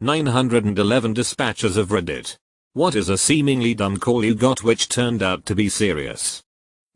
911 dispatchers of Reddit. What is a seemingly dumb call you got which turned out to be serious?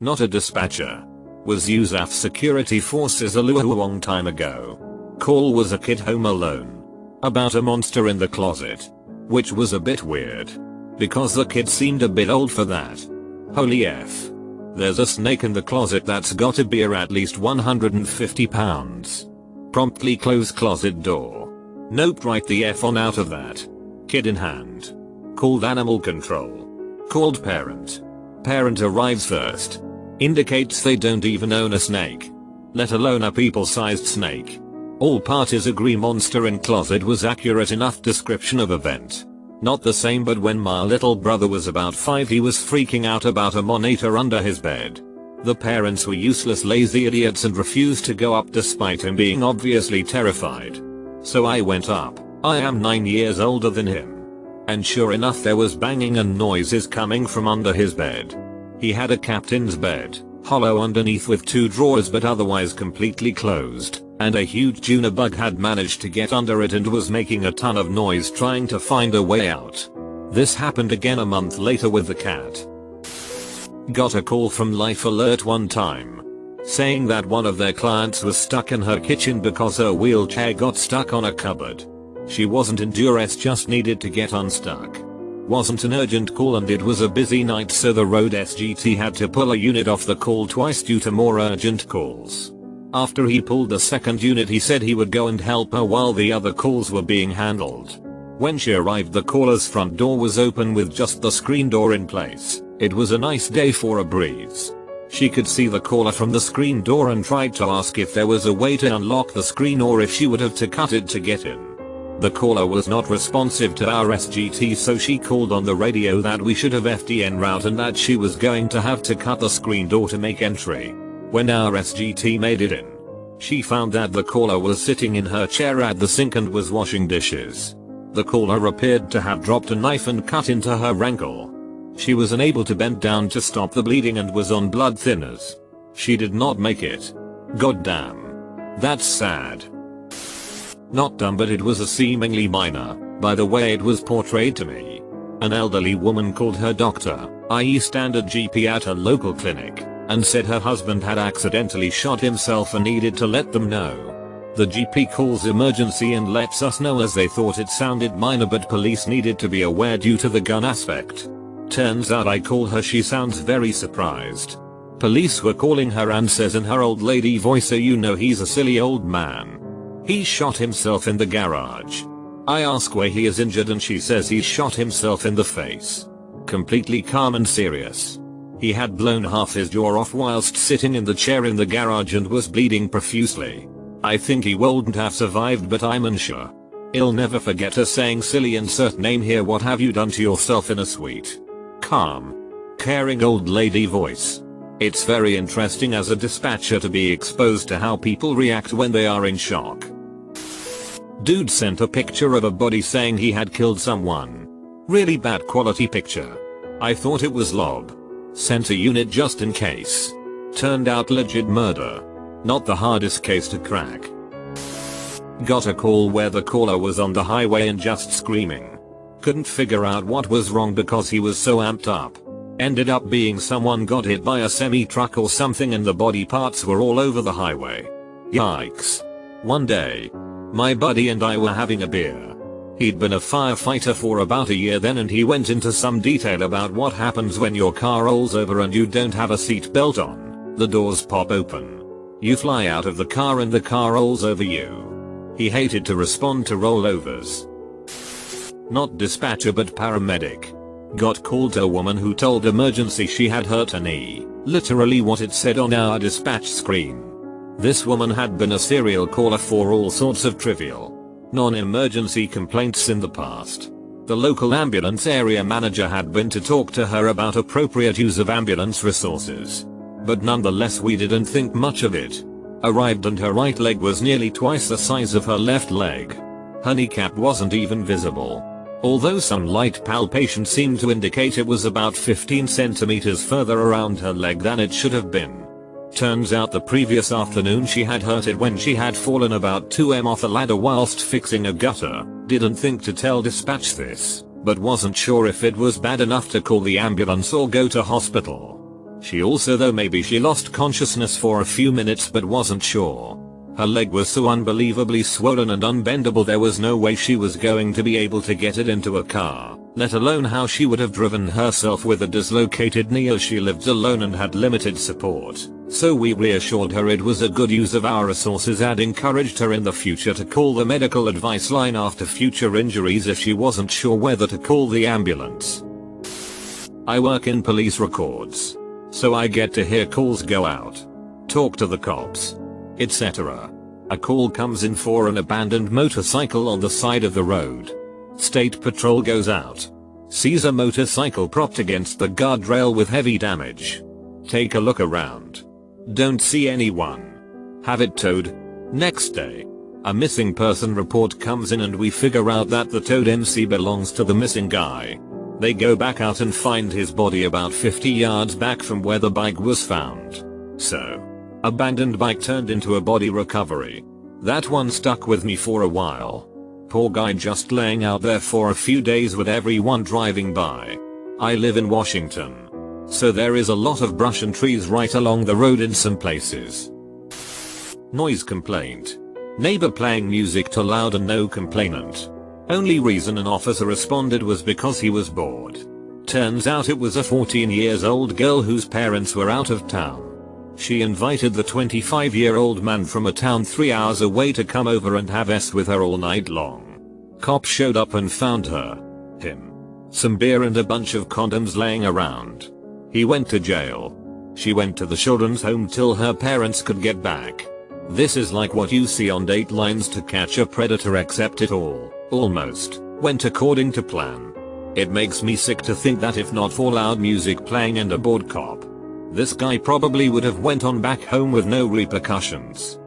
Not a dispatcher. Was USAF security forces a long time ago. Call was a kid home alone. About a monster in the closet. Which was a bit weird. Because the kid seemed a bit old for that. Holy F. There's a snake in the closet that's gotta be at least 150 pounds. Promptly close closet door. Nope, right the F on out of that. Kid in hand. Called animal control. Called parent. Parent arrives first. Indicates they don't even own a snake. Let alone a people-sized snake. All parties agree monster in closet was accurate enough description of event. Not the same, but when my little brother was about 5 he was freaking out about a monitor under his bed. The parents were useless lazy idiots and refused to go up despite him being obviously terrified. So I went up. I am 9 years older than him. And sure enough there was banging and noises coming from under his bed. He had a captain's bed, hollow underneath with 2 drawers but otherwise completely closed, and a huge Juna bug had managed to get under it and was making a ton of noise trying to find a way out. This happened again a month later with the cat. Got a call from Life Alert one time. Saying that one of their clients was stuck in her kitchen because her wheelchair got stuck on a cupboard. She wasn't in duress, just needed to get unstuck. Wasn't an urgent call and it was a busy night, so the road SGT had to pull a unit off the call twice due to more urgent calls. After he pulled the second unit he said he would go and help her while the other calls were being handled. When she arrived the caller's front door was open with just the screen door in place. It was a nice day for a breeze. She could see the caller from the screen door and tried to ask if there was a way to unlock the screen or if she would have to cut it to get in. The caller was not responsive to our SGT, so she called on the radio that we should have FDN route and that she was going to have to cut the screen door to make entry. When our SGT made it in, she found that the caller was sitting in her chair at the sink and was washing dishes. The caller appeared to have dropped a knife and cut into her ankle. She was unable to bend down to stop the bleeding and was on blood thinners. She did not make it. Goddamn. That's sad. Not dumb, but it was a seemingly minor, by the way it was portrayed to me. An elderly woman called her doctor, i.e. standard GP at a local clinic, and said her husband had accidentally shot himself and needed to let them know. The GP calls emergency and lets us know as they thought it sounded minor, but police needed to be aware due to the gun aspect. Turns out I call her, she sounds very surprised. Police were calling her and says in her old lady voice, so you know he's a silly old man. He shot himself in the garage. I ask where he is injured and she says he shot himself in the face. Completely calm and serious. He had blown half his jaw off whilst sitting in the chair in the garage and was bleeding profusely. I think he wouldn't have survived, but I'm unsure. I'll never forget her saying silly insert name here, what have you done to yourself, in a sweet, calm, caring old lady voice. It's very interesting as a dispatcher to be exposed to how people react when they are in shock. Dude sent a picture of a body saying he had killed someone. Really bad quality picture. I thought it was lob. Sent a unit just in case. Turned out legit murder. Not the hardest case to crack. Got a call where the caller was on the highway and just screaming. Couldn't figure out what was wrong because he was so amped up. Ended up being someone got hit by a semi-truck or something and the body parts were all over the highway. Yikes. One day, my buddy and I were having a beer. He'd been a firefighter for about a year then, and he went into some detail about what happens when your car rolls over and you don't have a seat belt on. The doors pop open. You fly out of the car and the car rolls over you. He hated to respond to rollovers. Not dispatcher but paramedic. Got called to a woman who told emergency she had hurt her knee. Literally what it said on our dispatch screen. This woman had been a serial caller for all sorts of trivial, non-emergency complaints in the past. The local ambulance area manager had been to talk to her about appropriate use of ambulance resources. But nonetheless we didn't think much of it. Arrived and her right leg was nearly twice the size of her left leg. Her kneecap wasn't even visible. Although some light palpation seemed to indicate it was about 15 centimeters further around her leg than it should have been. Turns out the previous afternoon she had hurt it when she had fallen about 2 m off a ladder whilst fixing a gutter. Didn't think to tell dispatch this, but wasn't sure if it was bad enough to call the ambulance or go to hospital. She also though maybe she lost consciousness for a few minutes but wasn't sure. Her leg was so unbelievably swollen and unbendable there was no way she was going to be able to get it into a car, let alone how she would have driven herself with a dislocated knee as she lived alone and had limited support. So we reassured her it was a good use of our resources and encouraged her in the future to call the medical advice line after future injuries if she wasn't sure whether to call the ambulance. I work in police records, so I get to hear calls go out, talk to the cops, etc. A call comes in for an abandoned motorcycle on the side of the road. State patrol goes out, sees a motorcycle propped against the guardrail with heavy damage. Take a look around. Don't see anyone. Have it towed. Next day, a missing person report comes in and we figure out that the towed MC belongs to the missing guy. They go back out and find his body about 50 yards back from where the bike was found. So, abandoned bike turned into a body recovery. That one stuck with me for a while. Poor guy just laying out there for a few days with everyone driving by. I live in Washington, so there is a lot of brush and trees right along the road in some places. Noise complaint. Neighbor playing music too loud and no complainant. Only reason an officer responded was because he was bored. Turns out it was a 14-year-old girl whose parents were out of town. She invited the 25-year-old man from a town 3 hours away to come over and have sex with her all night long. Cops showed up and found her, him, some beer and a bunch of condoms laying around. He went to jail. She went to the children's home till her parents could get back. This is like what you see on Datelines To Catch a Predator, except it almost went according to plan. It makes me sick to think that if not for loud music playing and a bored cop, this guy probably would have went on back home with no repercussions.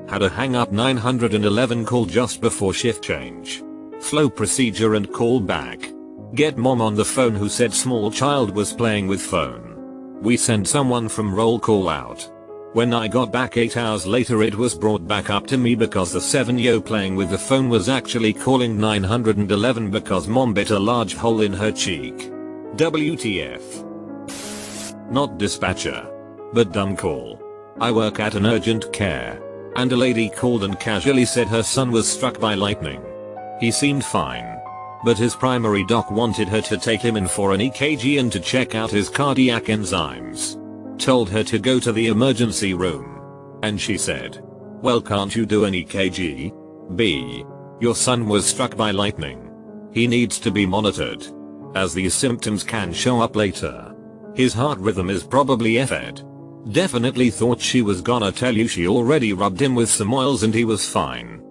Had a hang up 911 call just before shift change. Flow procedure and call back. Get mom on the phone who said small child was playing with phone. We sent someone from roll call out. When I got back 8 hours later it was brought back up to me because the 7-year-old playing with the phone was actually calling 911 because mom bit a large hole in her cheek. WTF. Not dispatcher, but dumb call. I work at an urgent care, and a lady called and casually said her son was struck by lightning. He seemed fine, but his primary doc wanted her to take him in for an EKG and to check out his cardiac enzymes. Told her to go to the emergency room, and she said, "Well, can't you do an EKG? B. Your son was struck by lightning. He needs to be monitored, as these symptoms can show up later. His heart rhythm is probably effed." Definitely thought she was gonna tell you she already rubbed him with some oils and he was fine.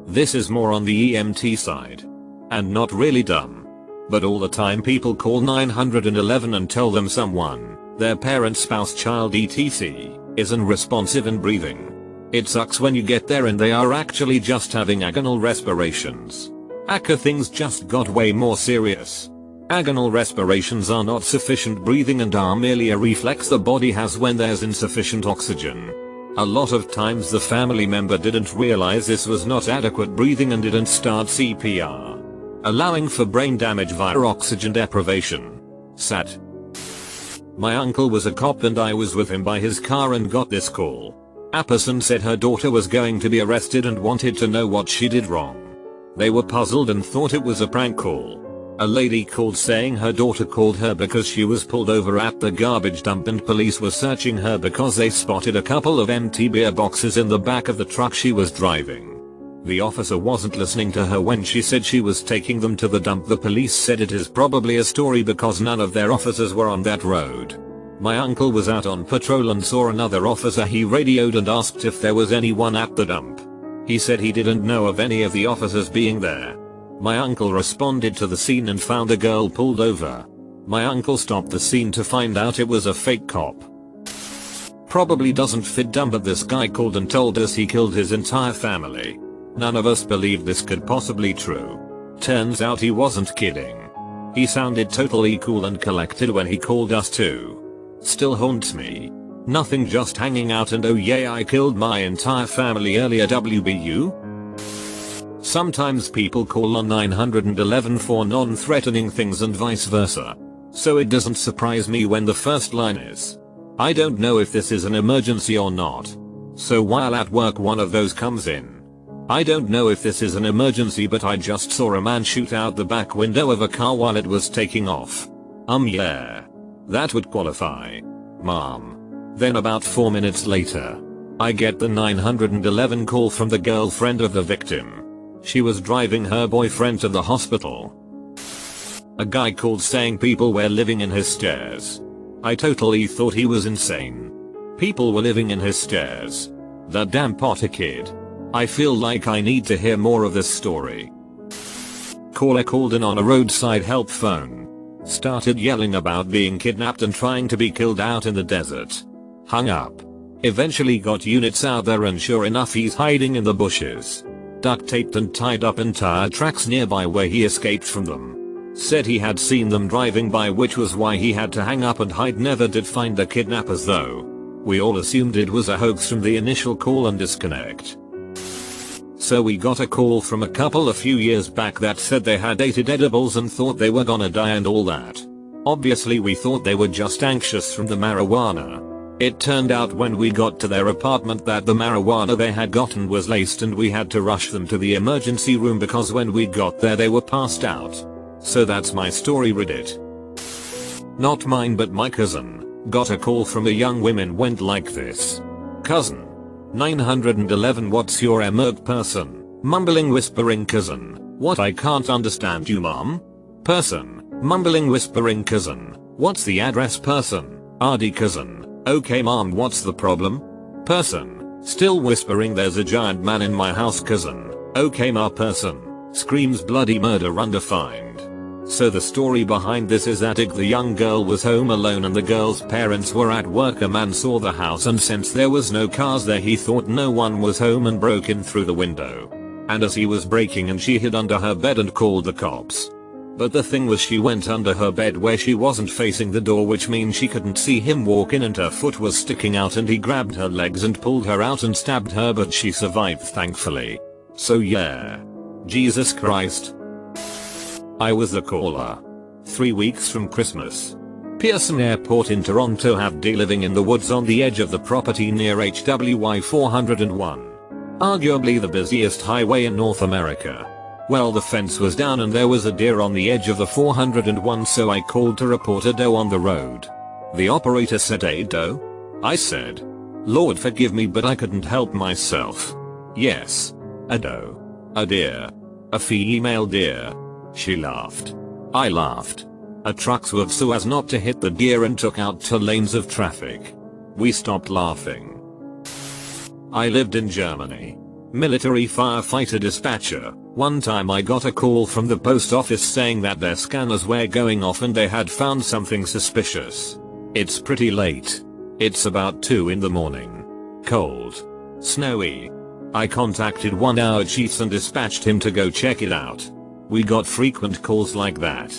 This is more on the EMT side, and not really dumb, but all the time people call 911 and tell them someone, their parent, spouse, child, etc., is unresponsive and breathing. It sucks when you get there and they are actually just having agonal respirations. Aka, things just got way more serious. Agonal respirations are not sufficient breathing and are merely a reflex the body has when there's insufficient oxygen. A lot of times the family member didn't realize this was not adequate breathing and didn't start CPR, allowing for brain damage via oxygen deprivation. Sad. My uncle was a cop and I was with him by his car and got this call. A person said her daughter was going to be arrested and wanted to know what she did wrong. They were puzzled and thought it was a prank call. A lady called saying her daughter called her because she was pulled over at the garbage dump and police were searching her because they spotted a couple of empty beer boxes in the back of the truck she was driving. The officer wasn't listening to her when she said she was taking them to the dump. The police said it is probably a story because none of their officers were on that road. My uncle was out on patrol and saw another officer. He radioed and asked if there was anyone at the dump. He said he didn't know of any of the officers being there. My uncle responded to the scene and found a girl pulled over. My uncle stopped the scene to find out it was a fake cop. Probably doesn't fit dumb, but this guy called and told us he killed his entire family. None of us believed this could possibly true. Turns out he wasn't kidding. He sounded totally cool and collected when he called us too. Still haunts me. Nothing, just hanging out and oh yeah, I killed my entire family earlier WBU. Sometimes people call on 911 for non-threatening things and vice versa. So it doesn't surprise me when the first line is, "I don't know if this is an emergency or not." So while at work one of those comes in. "I don't know if this is an emergency, but I just saw a man shoot out the back window of a car while it was taking off." Yeah. That would qualify. Mom. Then about 4 minutes later, I get the 911 call from the girlfriend of the victim. She was driving her boyfriend to the hospital. A guy called saying people were living in his stairs. I totally thought he was insane. People were living in his stairs. That damn Potter kid. I feel like I need to hear more of this story. Caller called in on a roadside help phone. Started yelling about being kidnapped and trying to be killed out in the desert. Hung up. Eventually got units out there and sure enough he's hiding in the bushes. Duct taped and tied up in tire tracks nearby where he escaped from them. Said he had seen them driving by, which was why he had to hang up and hide. Never did find the kidnappers though. We all assumed it was a hoax from the initial call and disconnect. So we got a call from a couple a few years back that said they had ate edibles and thought they were gonna die and all that. Obviously we thought they were just anxious from the marijuana. It turned out when we got to their apartment that the marijuana they had gotten was laced and we had to rush them to the emergency room because when we got there they were passed out. So that's my story, Reddit. Not mine but my cousin. Got a call from a young woman went like this. Cousin. 911 what's your emerg person? Mumbling whispering cousin. What I can't understand you mom? Person. Mumbling whispering cousin. What's the address person? RD cousin. Okay mom what's the problem? Person. Still whispering there's a giant man in my house cousin. Okay ma person. Screams bloody murder undefined. So the story behind this is that the young girl was home alone and the girl's parents were at work. A man saw the house and since there was no cars there he thought no one was home and broke in through the window. And as he was breaking in she hid under her bed and called the cops. But the thing was she went under her bed where she wasn't facing the door, which means she couldn't see him walk in and her foot was sticking out and he grabbed her legs and pulled her out and stabbed her, but she survived thankfully. So yeah. Jesus Christ. I was the caller. 3 weeks from Christmas. Pearson Airport in Toronto. Have D living in the woods on the edge of the property near HWY 401. Arguably the busiest highway in North America. Well, the fence was down and there was a deer on the edge of the 401, so I called to report a doe on the road. The operator said, "A doe?" I said, "Lord forgive me but I couldn't help myself." "Yes. A doe. A deer. A female deer." She laughed. I laughed. A truck swerved so as not to hit the deer and took out 2 lanes of traffic. We stopped laughing. I lived in Germany. Military firefighter dispatcher. One time I got a call from the post office saying that their scanners were going off and they had found something suspicious. It's pretty late. It's about 2 in the morning. Cold. Snowy. I contacted 1 hour chiefs and dispatched him to go check it out. We got frequent calls like that.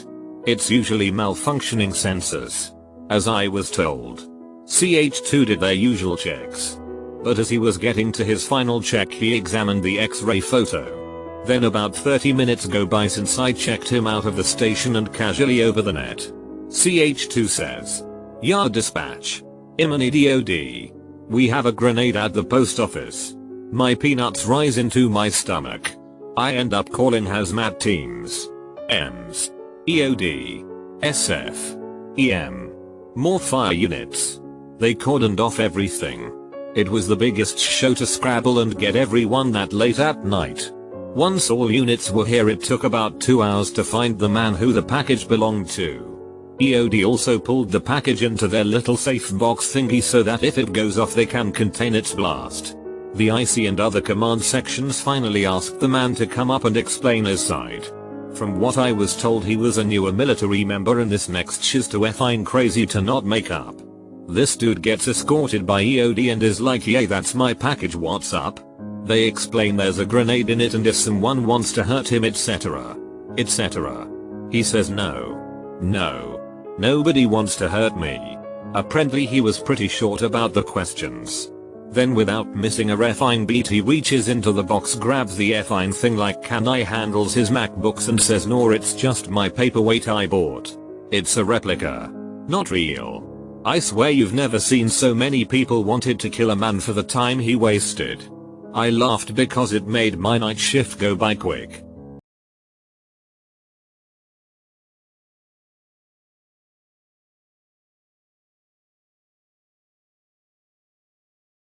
It's usually malfunctioning sensors. As I was told. CH2 did their usual checks. But as he was getting to his final check he examined the X-ray photo. Then about 30 minutes go by since I checked him out of the station and casually over the net. CH2 says. "Yard dispatch. Imani DOD. We have a grenade at the post office." My peanuts rise into my stomach. I end up calling hazmat teams. EMS. EOD. SF. EM. More fire units. They cordoned off everything. It was the biggest show to scrabble and get everyone that late at night. Once all units were here it took about 2 hours to find the man who the package belonged to. EOD also pulled the package into their little safe box thingy so that if it goes off they can contain its blast. The IC and other command sections finally asked the man to come up and explain his side. From what I was told he was a newer military member and this next shiz to effing crazy to not make up. This dude gets escorted by EOD and is like, "Yay, that's my package, what's up?" They explain there's a grenade in it and if someone wants to hurt him etc. etc. He says no. No. Nobody wants to hurt me. Apparently he was pretty short about the questions. Then without missing a effing beat he reaches into the box, grabs the effing thing like can I, handles his MacBooks and says no, it's just my paperweight I bought. It's a replica. Not real. I swear you've never seen so many people wanted to kill a man for the time he wasted. I laughed because it made my night shift go by quick.